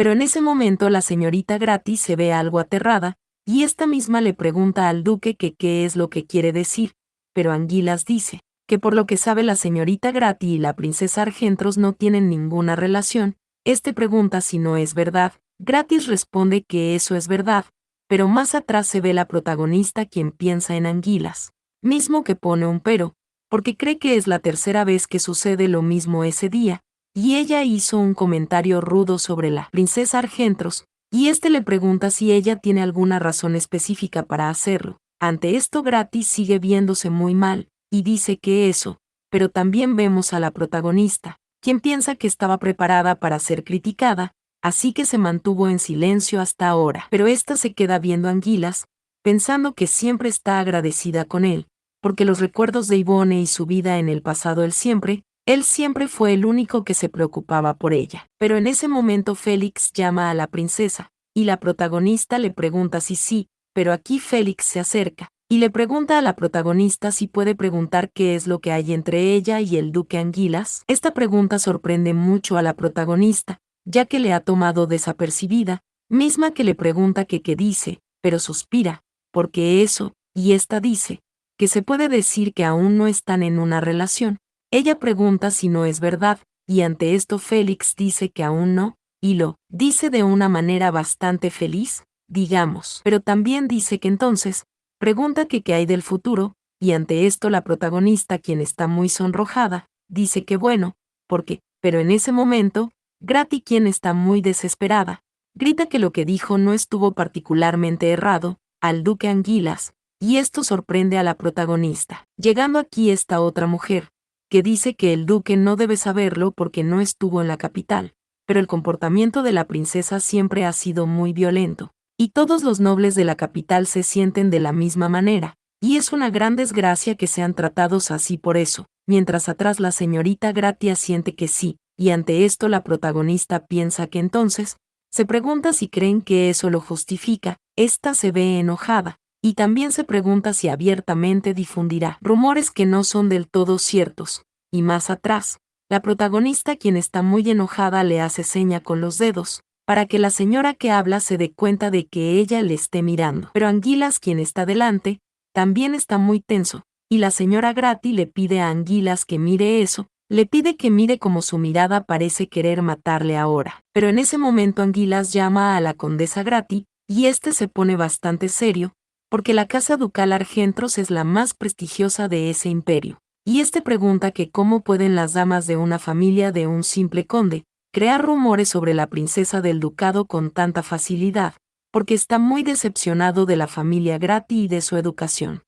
Pero en ese momento la señorita Grati se ve algo aterrada, y esta misma le pregunta al duque que qué es lo que quiere decir, pero Anguilas dice que por lo que sabe la señorita Grati y la princesa Argentros no tienen ninguna relación. Este pregunta si no es verdad. Gratis responde que eso es verdad, pero más atrás se ve la protagonista quien piensa en Anguilas, mismo que pone un pero, porque cree que es la tercera vez que sucede lo mismo ese día, y ella hizo un comentario rudo sobre la princesa Argentros, y este le pregunta si ella tiene alguna razón específica para hacerlo. Ante esto Gratis sigue viéndose muy mal, y dice que eso, pero también vemos a la protagonista, quien piensa que estaba preparada para ser criticada, así que se mantuvo en silencio hasta ahora. Pero esta se queda viendo a Anguilas, pensando que siempre está agradecida con él, porque los recuerdos de Yvonne y su vida en el pasado él siempre fue el único que se preocupaba por ella. Pero en ese momento Félix llama a la princesa, y la protagonista le pregunta si sí, pero aquí Félix se acerca, y le pregunta a la protagonista si puede preguntar qué es lo que hay entre ella y el duque Anguilas. Esta pregunta sorprende mucho a la protagonista, ya que le ha tomado desapercibida, misma que le pregunta que qué dice, pero suspira, porque eso, y esta dice, que se puede decir que aún no están en una relación. Ella pregunta si no es verdad, y ante esto Félix dice que aún no, y lo dice de una manera bastante feliz, digamos, pero también dice que entonces, pregunta que qué hay del futuro, y ante esto la protagonista, quien está muy sonrojada, dice que bueno, pero en ese momento, Grati, quien está muy desesperada, grita que lo que dijo no estuvo particularmente errado, al duque Anguilas, y esto sorprende a la protagonista. Llegando aquí esta otra mujer, que dice que el duque no debe saberlo porque no estuvo en la capital, pero el comportamiento de la princesa siempre ha sido muy violento, y todos los nobles de la capital se sienten de la misma manera, y es una gran desgracia que sean tratados así por eso, mientras atrás la señorita Gratia siente que sí, y ante esto la protagonista piensa que entonces, se pregunta si creen que eso lo justifica, esta se ve enojada, y también se pregunta si abiertamente difundirá rumores que no son del todo ciertos, y más atrás, la protagonista, quien está muy enojada, le hace seña con los dedos, para que la señora que habla se dé cuenta de que ella le esté mirando. Pero Anguilas, quien está delante, también está muy tenso, y la señora Grati le pide a Anguilas que mire eso, le pide que mire como su mirada parece querer matarle ahora. Pero en ese momento Anguilas llama a la condesa Grati, y este se pone bastante serio, porque la casa ducal Argentros es la más prestigiosa de ese imperio. Y este pregunta que cómo pueden las damas de una familia de un simple conde crear rumores sobre la princesa del ducado con tanta facilidad, porque está muy decepcionado de la familia Grati y de su educación.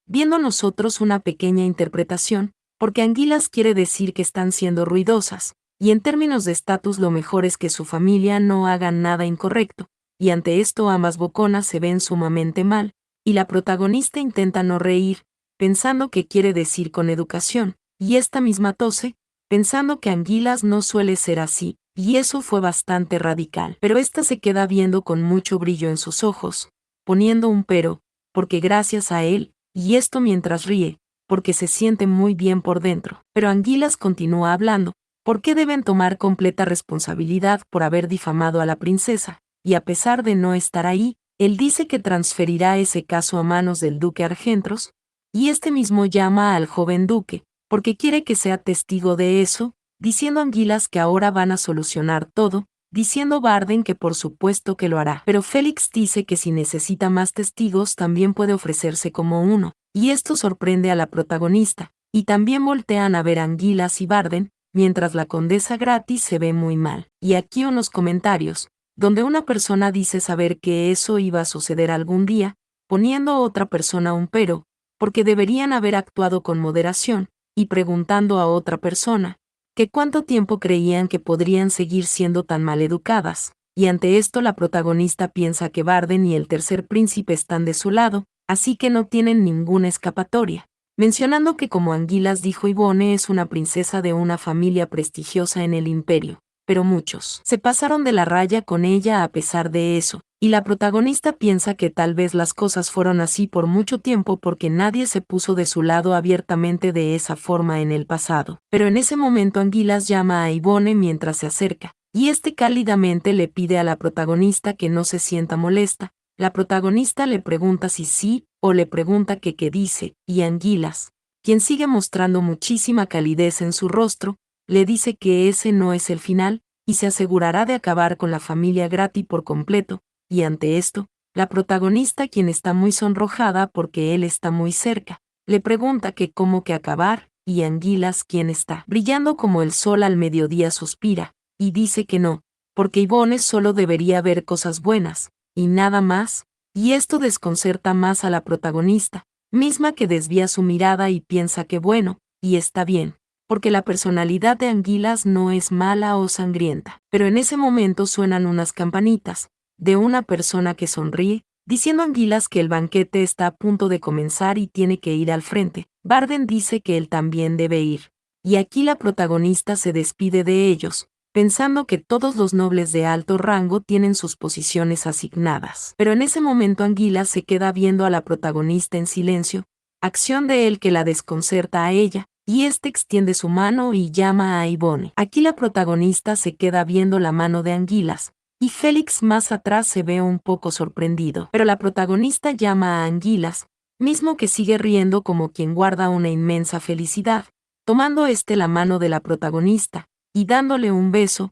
Viendo nosotros una pequeña interpretación, porque Anguilas quiere decir que están siendo ruidosas, y en términos de estatus lo mejor es que su familia no haga nada incorrecto, y ante esto ambas boconas se ven sumamente mal, y la protagonista intenta no reír, pensando que quiere decir con educación, y esta misma tose, pensando que Anguilas no suele ser así, y eso fue bastante radical. Pero esta se queda viendo con mucho brillo en sus ojos, poniendo un pero, porque gracias a él, y esto mientras ríe, porque se siente muy bien por dentro. Pero Anguilas continúa hablando, ¿por qué deben tomar completa responsabilidad por haber difamado a la princesa? Y a pesar de no estar ahí, él dice que transferirá ese caso a manos del duque Argentros, y este mismo llama al joven duque, porque quiere que sea testigo de eso, diciendo Anguilas que ahora van a solucionar todo, diciendo Barden que por supuesto que lo hará. Pero Félix dice que si necesita más testigos también puede ofrecerse como uno, y esto sorprende a la protagonista, y también voltean a ver a Anguilas y Barden, mientras la condesa Gratis se ve muy mal. Y aquí unos comentarios, donde una persona dice saber que eso iba a suceder algún día, poniendo a otra persona un pero, porque deberían haber actuado con moderación, y preguntando a otra persona, que cuánto tiempo creían que podrían seguir siendo tan mal educadas, y ante esto la protagonista piensa que Barden y el tercer príncipe están de su lado, así que no tienen ninguna escapatoria, mencionando que como Anguilas dijo Yvonne es una princesa de una familia prestigiosa en el imperio, pero muchos se pasaron de la raya con ella a pesar de eso, y la protagonista piensa que tal vez las cosas fueron así por mucho tiempo porque nadie se puso de su lado abiertamente de esa forma en el pasado. Pero en ese momento Anguilas llama a Yvonne mientras se acerca, y cálidamente le pide a la protagonista que no se sienta molesta. La protagonista le pregunta si sí, o le pregunta que qué dice, y Anguilas, quien sigue mostrando muchísima calidez en su rostro, le dice que ese no es el final, y se asegurará de acabar con la familia Grati por completo, y ante esto, la protagonista, quien está muy sonrojada porque él está muy cerca, le pregunta que cómo que acabar, y Anguilas, quien está brillando como el sol al mediodía, suspira, y dice que no, porque Yvonne solo debería ver cosas buenas, y nada más, y esto desconcerta más a la protagonista, misma que desvía su mirada y piensa que bueno, y está bien, porque la personalidad de Anguilas no es mala o sangrienta. Pero en ese momento suenan unas campanitas, de una persona que sonríe, diciendo a Anguilas que el banquete está a punto de comenzar y tiene que ir al frente. Barden dice que él también debe ir. Y aquí la protagonista se despide de ellos, pensando que todos los nobles de alto rango tienen sus posiciones asignadas. Pero en ese momento Anguilas se queda viendo a la protagonista en silencio, acción de él que la desconcerta a ella, y extiende su mano y llama a Yvonne. Aquí la protagonista se queda viendo la mano de Anguilas, y Félix más atrás se ve un poco sorprendido. Pero la protagonista llama a Anguilas, mismo que sigue riendo como quien guarda una inmensa felicidad, tomando la mano de la protagonista, y dándole un beso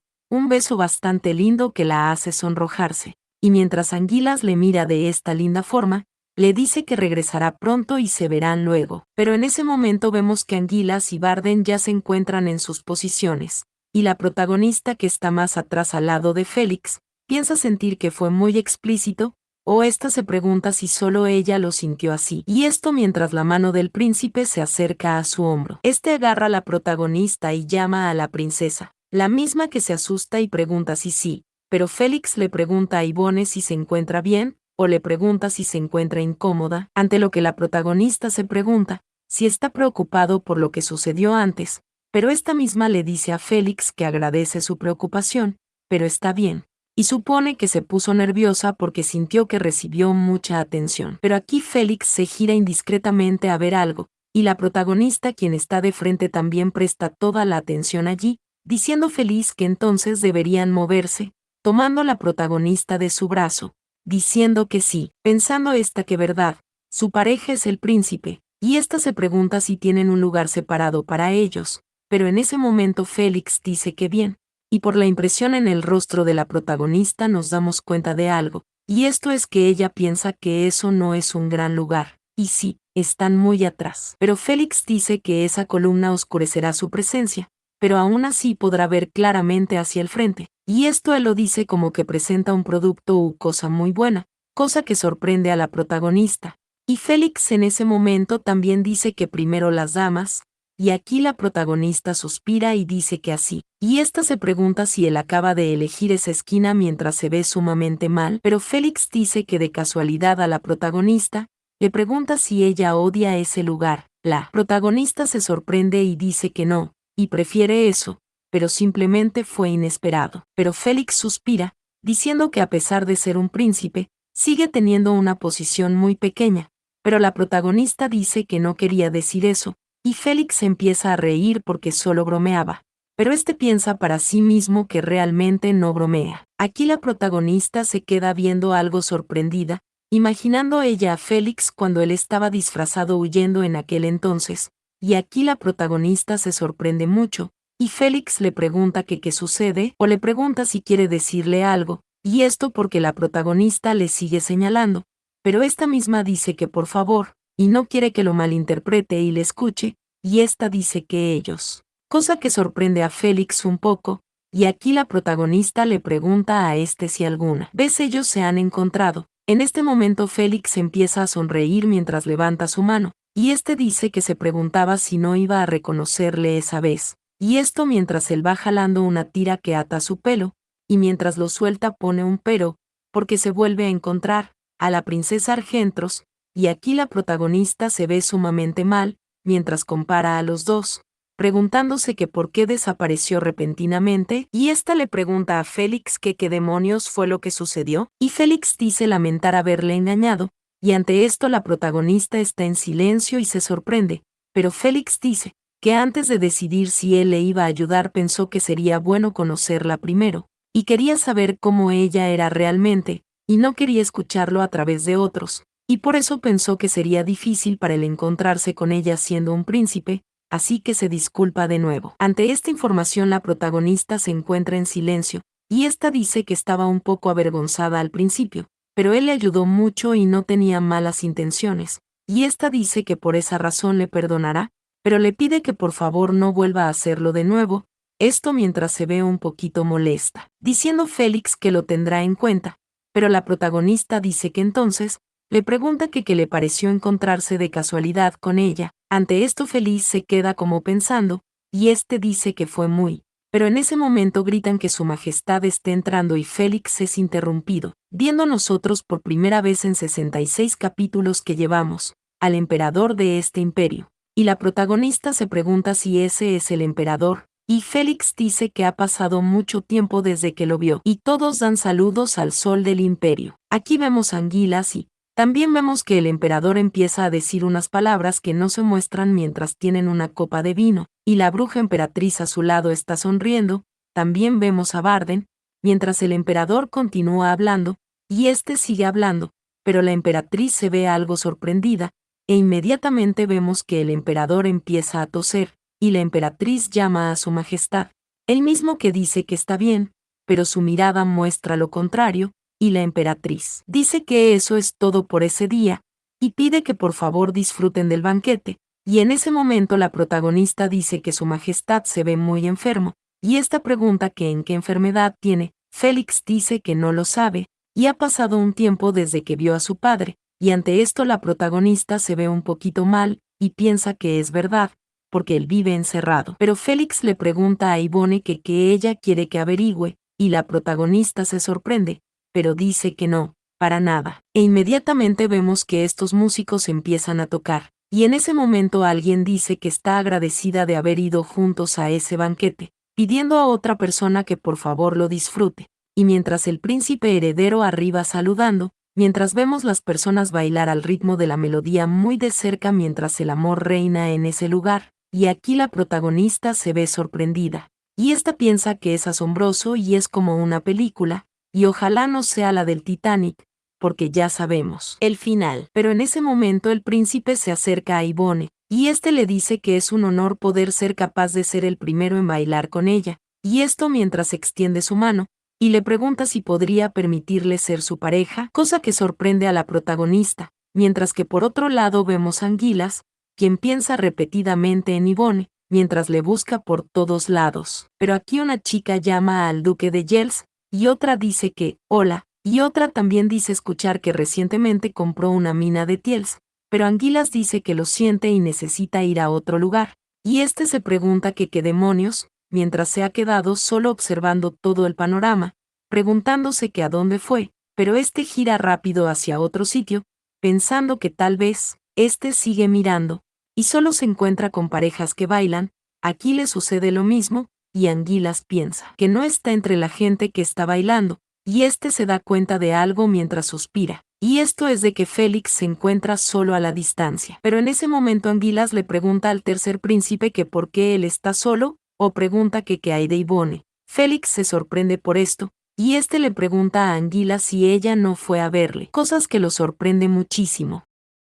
bastante lindo que la hace sonrojarse. Y mientras Anguilas le mira de esta linda forma, le dice que regresará pronto y se verán luego. Pero en ese momento vemos que Anguilas y Barden ya se encuentran en sus posiciones, y la protagonista, que está más atrás al lado de Félix, piensa sentir que fue muy explícito, o se pregunta si solo ella lo sintió así. Y esto mientras la mano del príncipe se acerca a su hombro. Agarra a la protagonista y llama a la princesa, la misma que se asusta y pregunta si sí, pero Félix le pregunta a Yvonne si se encuentra bien, o le pregunta si se encuentra incómoda, ante lo que la protagonista se pregunta si está preocupado por lo que sucedió antes, pero esta misma le dice a Félix que agradece su preocupación, pero está bien, y supone que se puso nerviosa porque sintió que recibió mucha atención. Pero aquí Félix se gira indiscretamente a ver algo, y la protagonista, quien está de frente, también presta toda la atención allí, diciendo feliz que entonces deberían moverse, tomando la protagonista de su brazo, diciendo que sí, pensando que verdad, su pareja es el príncipe, y se pregunta si tienen un lugar separado para ellos, pero en ese momento Félix dice que bien, y por la impresión en el rostro de la protagonista nos damos cuenta de algo, y esto es que ella piensa que eso no es un gran lugar, y sí, están muy atrás. Pero Félix dice que esa columna oscurecerá su presencia, pero aún así podrá ver claramente hacia el frente, y esto él lo dice como que presenta un producto u cosa muy buena, cosa que sorprende a la protagonista. Y Félix en ese momento también dice que primero las damas, y aquí la protagonista suspira y dice que así, y se pregunta si él acaba de elegir esa esquina mientras se ve sumamente mal, pero Félix dice que de casualidad a la protagonista le pregunta si ella odia ese lugar. La protagonista se sorprende y dice que no, y prefiere eso, pero simplemente fue inesperado. Pero Félix suspira, diciendo que a pesar de ser un príncipe, sigue teniendo una posición muy pequeña, pero la protagonista dice que no quería decir eso, y Félix empieza a reír porque solo bromeaba. Pero piensa para sí mismo que realmente no bromea. Aquí la protagonista se queda viendo algo sorprendida, imaginando ella a Félix cuando él estaba disfrazado huyendo en aquel entonces, y aquí la protagonista se sorprende mucho, y Félix le pregunta que qué sucede, o le pregunta si quiere decirle algo, y esto porque la protagonista le sigue señalando, pero esta misma dice que por favor, y no quiere que lo malinterprete y le escuche, y dice que ellos. Cosa que sorprende a Félix un poco, y aquí la protagonista le pregunta a si alguna vez ellos se han encontrado. En este momento Félix empieza a sonreír mientras levanta su mano, y dice que se preguntaba si no iba a reconocerle esa vez, y esto mientras él va jalando una tira que ata su pelo, y mientras lo suelta pone un pero, porque se vuelve a encontrar a la princesa Argentros, y aquí la protagonista se ve sumamente mal, mientras compara a los dos, preguntándose que por qué desapareció repentinamente, y le pregunta a Félix que qué demonios fue lo que sucedió, y Félix dice lamentar haberle engañado, y ante esto la protagonista está en silencio y se sorprende, pero Félix dice que antes de decidir si él le iba a ayudar pensó que sería bueno conocerla primero, y quería saber cómo ella era realmente, y no quería escucharlo a través de otros, y por eso pensó que sería difícil para él encontrarse con ella siendo un príncipe, así que se disculpa de nuevo. Ante esta información la protagonista se encuentra en silencio, y esta dice que estaba un poco avergonzada al principio, pero él le ayudó mucho y no tenía malas intenciones, y esta dice que por esa razón le perdonará, pero le pide que por favor no vuelva a hacerlo de nuevo, esto mientras se ve un poquito molesta, diciendo Félix que lo tendrá en cuenta, pero la protagonista dice que entonces, le pregunta que qué le pareció encontrarse de casualidad con ella. Ante esto Félix se queda como pensando, y este dice que fue muy. Pero en ese momento gritan que su majestad esté entrando y Félix es interrumpido, viendo nosotros por primera vez en 66 capítulos que llevamos, al emperador de este imperio. Y la protagonista se pregunta si ese es el emperador, y Félix dice que ha pasado mucho tiempo desde que lo vio, y todos dan saludos al sol del imperio. Aquí vemos anguilas y también vemos que el emperador empieza a decir unas palabras que no se muestran mientras tienen una copa de vino, y la bruja emperatriz a su lado está sonriendo. También vemos a Barden, mientras el emperador continúa hablando, y este sigue hablando, pero la emperatriz se ve algo sorprendida, e inmediatamente vemos que el emperador empieza a toser, y la emperatriz llama a su majestad. Él mismo que dice que está bien, pero su mirada muestra lo contrario, y la emperatriz dice que eso es todo por ese día, y pide que por favor disfruten del banquete, y en ese momento la protagonista dice que su majestad se ve muy enfermo, y esta pregunta que en qué enfermedad tiene. Félix dice que no lo sabe, y ha pasado un tiempo desde que vio a su padre, y ante esto la protagonista se ve un poquito mal, y piensa que es verdad, porque él vive encerrado. Pero Félix le pregunta a Yvonne que ella quiere que averigüe, y la protagonista se sorprende, pero dice que no, para nada. E inmediatamente vemos que estos músicos empiezan a tocar, y en ese momento alguien dice que está agradecida de haber ido juntos a ese banquete, pidiendo a otra persona que por favor lo disfrute. Y mientras el príncipe heredero arriba saludando, mientras vemos las personas bailar al ritmo de la melodía muy de cerca mientras el amor reina en ese lugar, y aquí la protagonista se ve sorprendida, y esta piensa que es asombroso y es como una película, y ojalá no sea la del Titanic, porque ya sabemos el final. Pero en ese momento el príncipe se acerca a Yvonne, y este le dice que es un honor poder ser capaz de ser el primero en bailar con ella, y esto mientras extiende su mano, y le pregunta si podría permitirle ser su pareja, cosa que sorprende a la protagonista, mientras que por otro lado vemos a Anguilas, quien piensa repetidamente en Yvonne, mientras le busca por todos lados. Pero aquí una chica llama al duque de Yels, y otra dice que, hola, y otra también dice escuchar que recientemente compró una mina de Tiels, pero Anguilas dice que lo siente y necesita ir a otro lugar, y este se pregunta que qué demonios, mientras se ha quedado solo observando todo el panorama, preguntándose que a dónde fue, pero este gira rápido hacia otro sitio, pensando que tal vez, este sigue mirando, y solo se encuentra con parejas que bailan. Aquí le sucede lo mismo, y Anguilas piensa que no está entre la gente que está bailando, y este se da cuenta de algo mientras suspira, y esto es de que Félix se encuentra solo a la distancia. Pero en ese momento Anguilas le pregunta al tercer príncipe que por qué él está solo, o pregunta que qué hay de Yvonne. Félix se sorprende por esto, y este le pregunta a Anguilas si ella no fue a verle, cosas que lo sorprende muchísimo.